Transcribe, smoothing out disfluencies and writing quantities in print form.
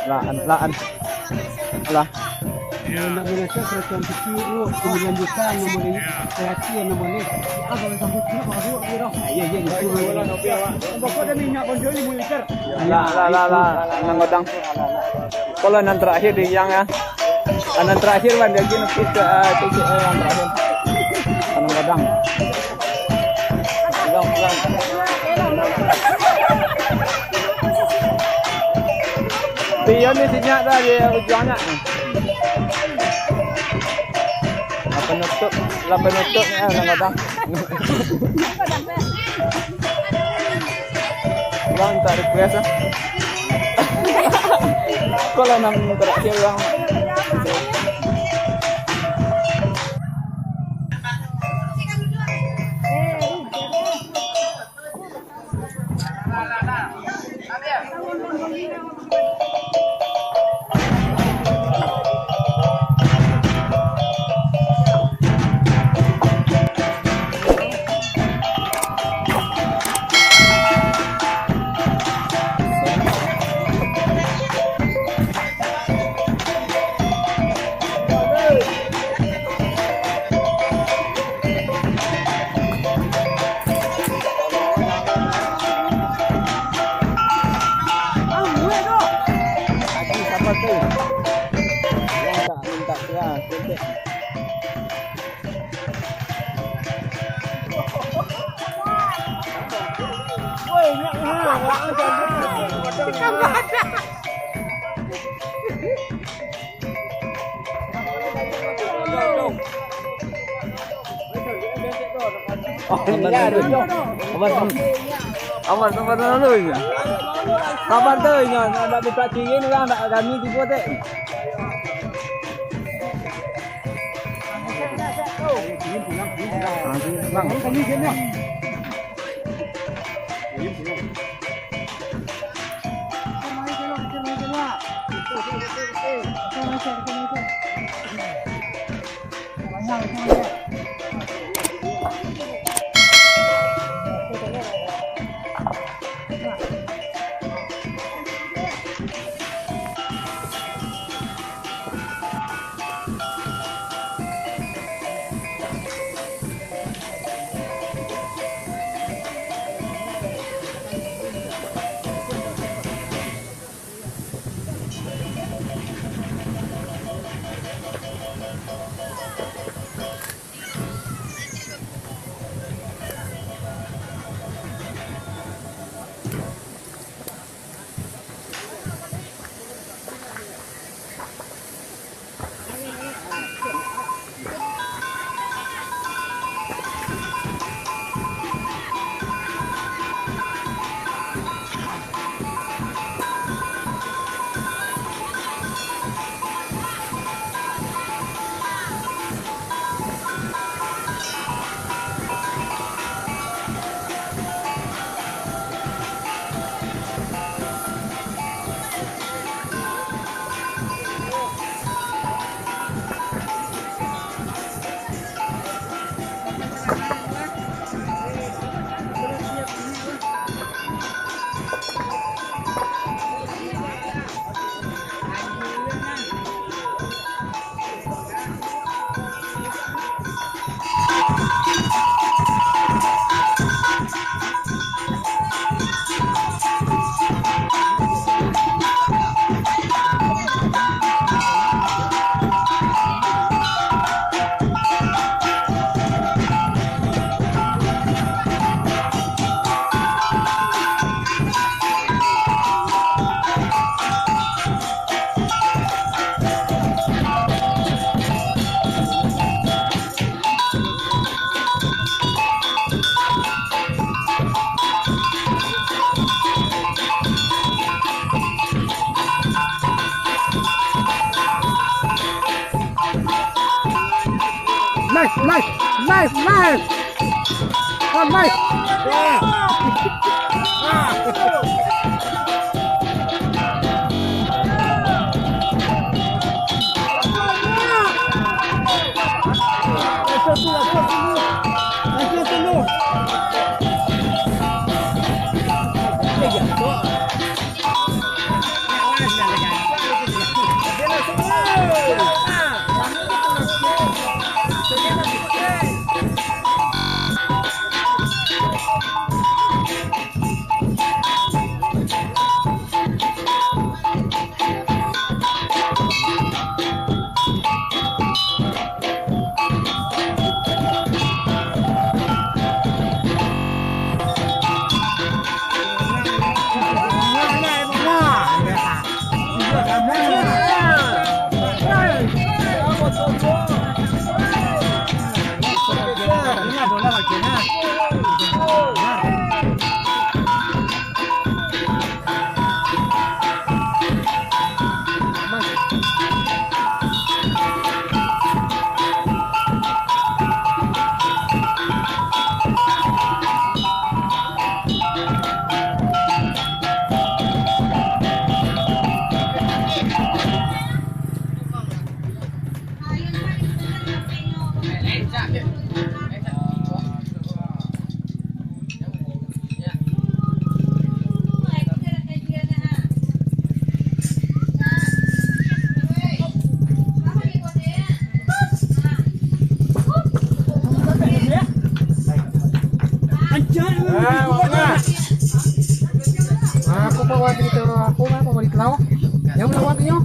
Laan. Ala. Nag-ilasya, presyon sa kiro, kumulandusan, namuli, kreasyon, namuli. Ako, ang sabot ko, makagawa, pero. Ayan, wala na, piyawa. Ang bako na niya, kung doon, mo liter. Nangodang. Kalau nan terakhir di yang ya. Anan terakhir kan dia gini kita titik yang terakhir. Nangodang. Pegang. Dia ni sinyak dah dia ujungnya. Penutup ni nangodang. Bang tak request ah. Kalau nang terakhir yang aman dulu ya. Kapan tuh ya? Ada diperhatiin kan? Ada kami di kota. Bang, kami sini. Nice. Oh, nice. Aku bawa dito ako nga, pabalik na ako. Yung lawat niyo.